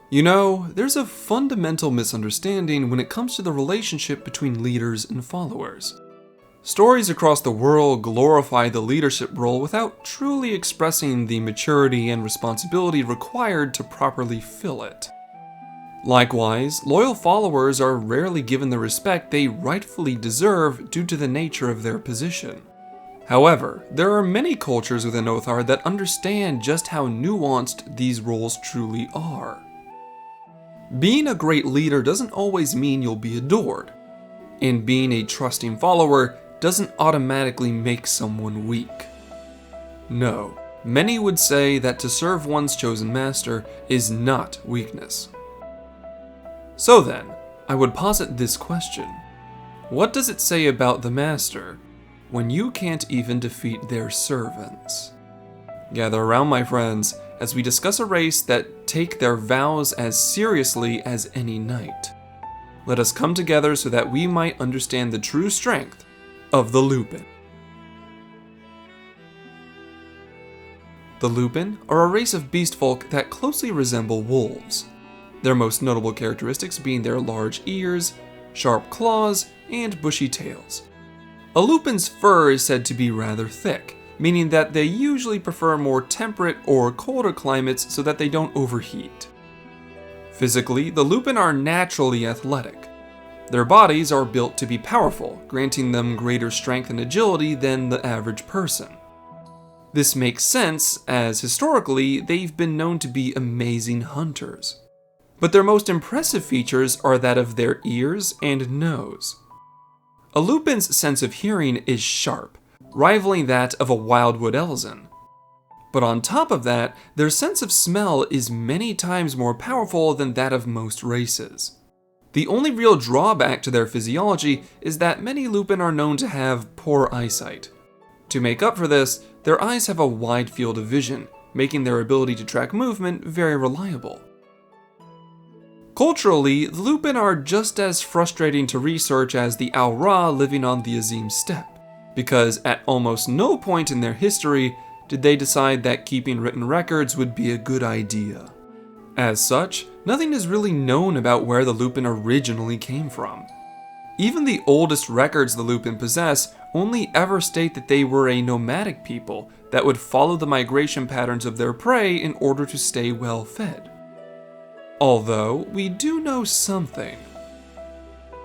You know, there's a fundamental misunderstanding when it comes to the relationship between leaders and followers. Stories across the world glorify the leadership role without truly expressing the maturity and responsibility required to properly fill it. Likewise, loyal followers are rarely given the respect they rightfully deserve due to the nature of their position. However, there are many cultures within Oathard that understand just how nuanced these roles truly are. Being a great leader doesn't always mean you'll be adored, and being a trusting follower doesn't automatically make someone weak. No, many would say that to serve one's chosen master is not weakness. So then, I would posit this question. What does it say about the master when you can't even defeat their servants? Gather around, my friends, as we discuss a race that take their vows as seriously as any knight. Let us come together so that we might understand the true strength of the Lupin. The Lupin are a race of beast folk that closely resemble wolves, their most notable characteristics being their large ears, sharp claws, and bushy tails. A Lupin's fur is said to be rather thick, meaning that they usually prefer more temperate or colder climates so that they don't overheat. Physically, the Lupin are naturally athletic. Their bodies are built to be powerful, granting them greater strength and agility than the average person. This makes sense, as historically, they've been known to be amazing hunters. But their most impressive features are that of their ears and nose. A Lupin's sense of hearing is sharp, rivaling that of a wildwood Elzen. But on top of that, their sense of smell is many times more powerful than that of most races. The only real drawback to their physiology is that many Lupin are known to have poor eyesight. To make up for this, their eyes have a wide field of vision, making their ability to track movement very reliable. Culturally, the Lupin are just as frustrating to research as the Eorzea living on the Azim steppe, because at almost no point in their history did they decide that keeping written records would be a good idea. As such, nothing is really known about where the Lupin originally came from. Even the oldest records the Lupin possess only ever state that they were a nomadic people that would follow the migration patterns of their prey in order to stay well fed. Although, we do know something.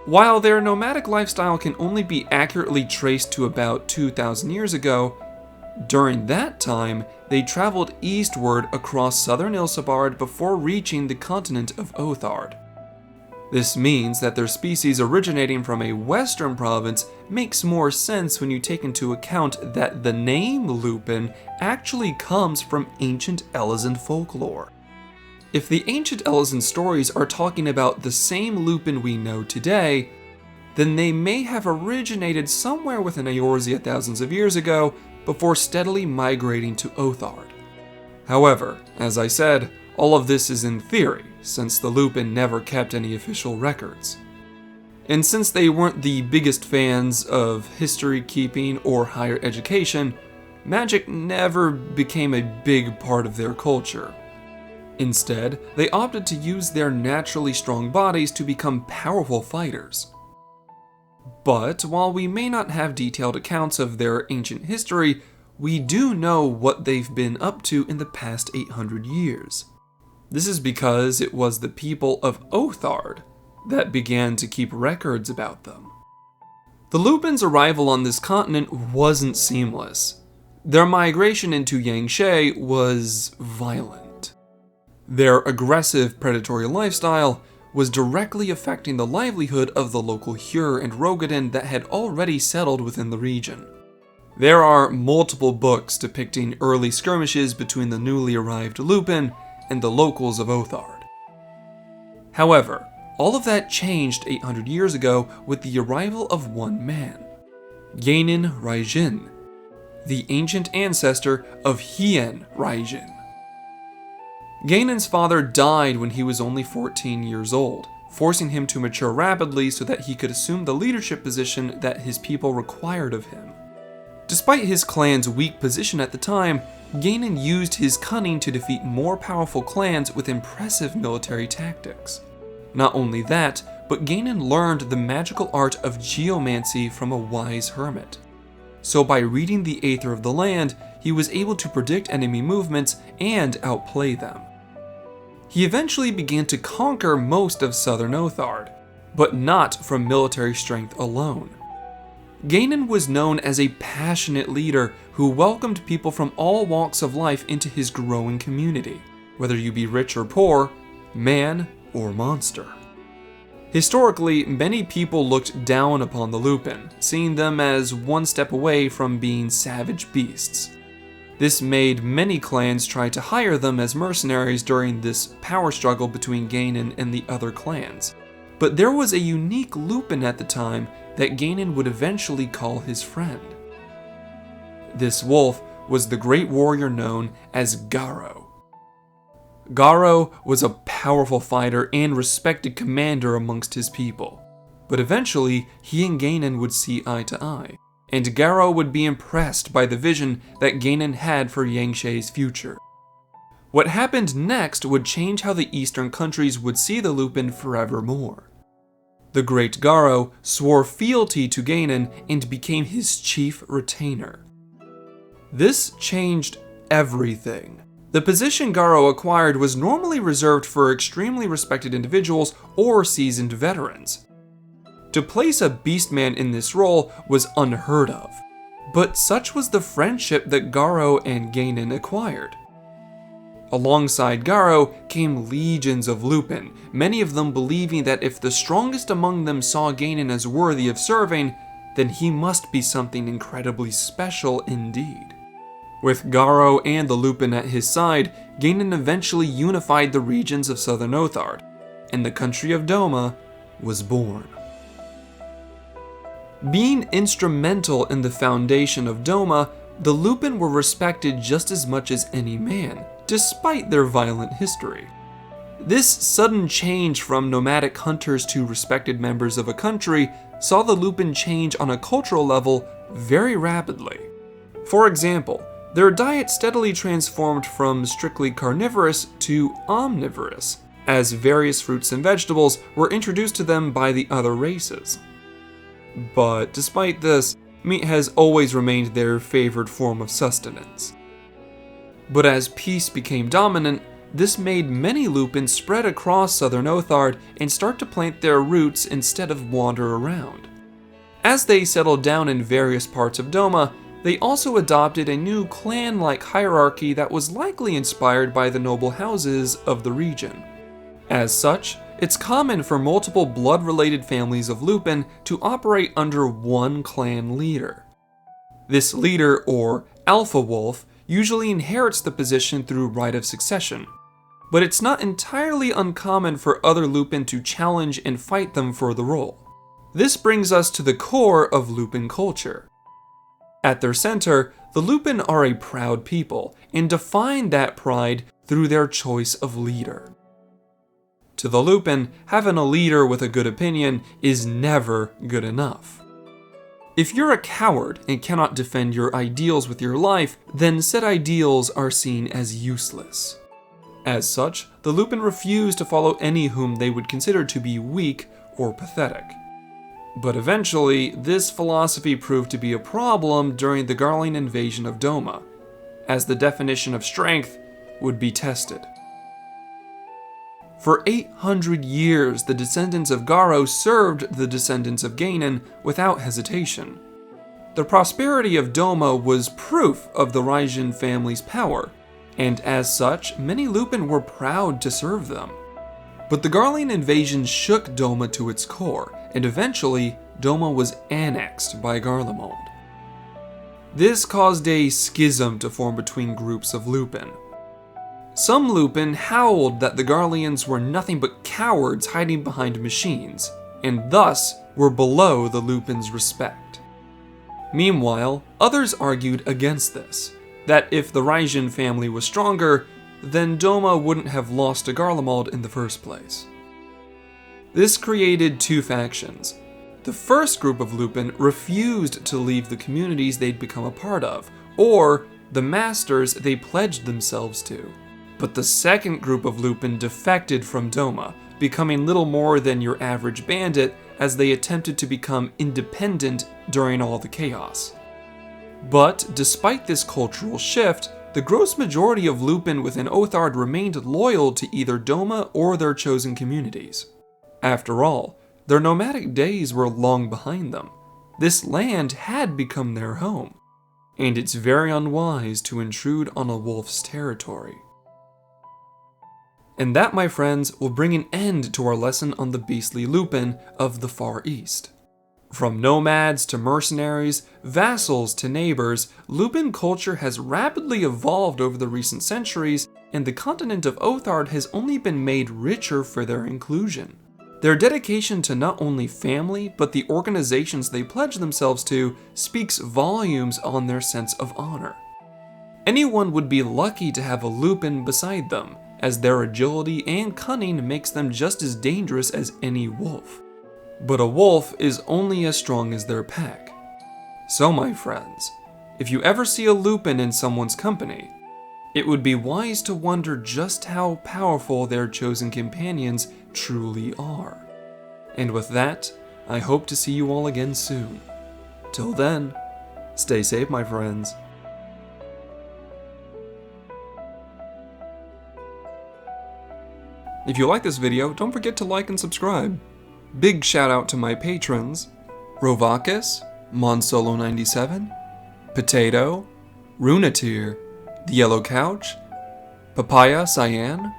While their nomadic lifestyle can only be accurately traced to about 2,000 years ago, during that time, they traveled eastward across southern Ilsabard before reaching the continent of Oathard. This means that their species originating from a western province makes more sense when you take into account that the name Lupin actually comes from ancient Elezen folklore. If the ancient Elezen stories are talking about the same Lupin we know today, then they may have originated somewhere within Eorzea thousands of years ago before steadily migrating to Oathard. However, as I said, all of this is in theory, since the Lupin never kept any official records. And since they weren't the biggest fans of history keeping or higher education, magic never became a big part of their culture. Instead, they opted to use their naturally strong bodies to become powerful fighters. But while we may not have detailed accounts of their ancient history, we do know what they've been up to in the past 800 years. This is because it was the people of Oathard that began to keep records about them. The Lupin's arrival on this continent wasn't seamless. Their migration into Yangshe was violent. Their aggressive, predatory lifestyle was directly affecting the livelihood of the local Hyur and Rogadin that had already settled within the region. There are multiple books depicting early skirmishes between the newly arrived Lupin and the locals of Oathard. However, all of that changed 800 years ago with the arrival of one man, Yanin Raijin, the ancient ancestor of Hien Raijin. Gainan's father died when he was only 14 years old, forcing him to mature rapidly so that he could assume the leadership position that his people required of him. Despite his clan's weak position at the time, Ganon used his cunning to defeat more powerful clans with impressive military tactics. Not only that, but Ganon learned the magical art of geomancy from a wise hermit. So by reading the aether of the land, he was able to predict enemy movements and outplay them. He eventually began to conquer most of southern Othard, but not from military strength alone. Ganon was known as a passionate leader who welcomed people from all walks of life into his growing community, whether you be rich or poor, man or monster. Historically, many people looked down upon the Lupin, seeing them as one step away from being savage beasts. This made many clans try to hire them as mercenaries during this power struggle between Ganon and the other clans. But there was a unique Lupin at the time that Ganon would eventually call his friend. This wolf was the great warrior known as Garo. Garo was a powerful fighter and respected commander amongst his people, but eventually he and Ganon would see eye to eye, and Garo would be impressed by the vision that Ganon had for Yangshe's future. What happened next would change how the eastern countries would see the Lupin forevermore. The great Garo swore fealty to Ganon and became his chief retainer. This changed everything. The position Garo acquired was normally reserved for extremely respected individuals or seasoned veterans. To place a beastman in this role was unheard of, but such was the friendship that Garo and Ganon acquired. Alongside Garo came legions of Lupin, many of them believing that if the strongest among them saw Ganon as worthy of serving, then he must be something incredibly special indeed. With Garo and the Lupin at his side, Ganon eventually unified the regions of southern Othard, and the country of Doma was born. Being instrumental in the foundation of Doma, the Lupin were respected just as much as any man, despite their violent history. This sudden change from nomadic hunters to respected members of a country saw the Lupin change on a cultural level very rapidly. For example, their diet steadily transformed from strictly carnivorous to omnivorous, as various fruits and vegetables were introduced to them by the other races. But despite this, meat has always remained their favored form of sustenance. But as peace became dominant, this made many Lupins spread across southern Othard and start to plant their roots instead of wander around. As they settled down in various parts of Doma, they also adopted a new clan-like hierarchy that was likely inspired by the noble houses of the region. As such, it's common for multiple blood-related families of Lupin to operate under one clan leader. This leader, or alpha wolf, usually inherits the position through right of succession, but it's not entirely uncommon for other Lupin to challenge and fight them for the role. This brings us to the core of Lupin culture. At their center, the Lupin are a proud people, and define that pride through their choice of leader. To the Lupin, having a leader with a good opinion is never good enough. If you're a coward and cannot defend your ideals with your life, then said ideals are seen as useless. As such, the Lupin refuse to follow any whom they would consider to be weak or pathetic. But eventually, this philosophy proved to be a problem during the Garlean invasion of Doma, as the definition of strength would be tested. For 800 years, the descendants of Garo served the descendants of Ganon without hesitation. The prosperity of Doma was proof of the Raijin family's power, and as such, many Lupin were proud to serve them. But the Garlean invasion shook Doma to its core, and eventually, Doma was annexed by Garlemald. This caused a schism to form between groups of Lupin. Some Lupin howled that the Garleans were nothing but cowards hiding behind machines, and thus were below the Lupin's respect. Meanwhile, others argued against this, that if the Raijin family was stronger, then Doma wouldn't have lost to Garlemald in the first place. This created two factions. The first group of Lupin refused to leave the communities they'd become a part of, or the masters they pledged themselves to. But the second group of Lupin defected from Doma, becoming little more than your average bandit as they attempted to become independent during all the chaos. But despite this cultural shift, the gross majority of Lupin within Othard remained loyal to either Doma or their chosen communities. After all, their nomadic days were long behind them. This land had become their home, and it's very unwise to intrude on a wolf's territory. And that, my friends, will bring an end to our lesson on the beastly Lupin of the Far East. From nomads to mercenaries, vassals to neighbors, Lupin culture has rapidly evolved over the recent centuries, and the continent of Othard has only been made richer for their inclusion. Their dedication to not only family, but the organizations they pledge themselves to speaks volumes on their sense of honor. Anyone would be lucky to have a Lupin beside them, as their agility and cunning makes them just as dangerous as any wolf. But a wolf is only as strong as their pack. So my friends, if you ever see a Lupin in someone's company, it would be wise to wonder just how powerful their chosen companions truly are. And with that, I hope to see you all again soon. Till then, stay safe, my friends. If you like this video, don't forget to like and subscribe. Big shout out to my patrons, Rovakis, Monsolo97, Potato, Runatir, The Yellow Couch, Papaya Cyan,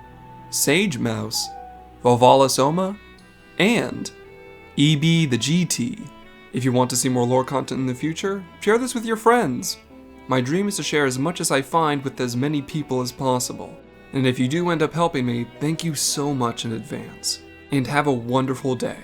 Sage Mouse, Valvala Soma, and EB the GT. If you want to see more lore content in the future, share this with your friends. My dream is to share as much as I find with as many people as possible. And if you do end up helping me, thank you so much in advance. And have a wonderful day.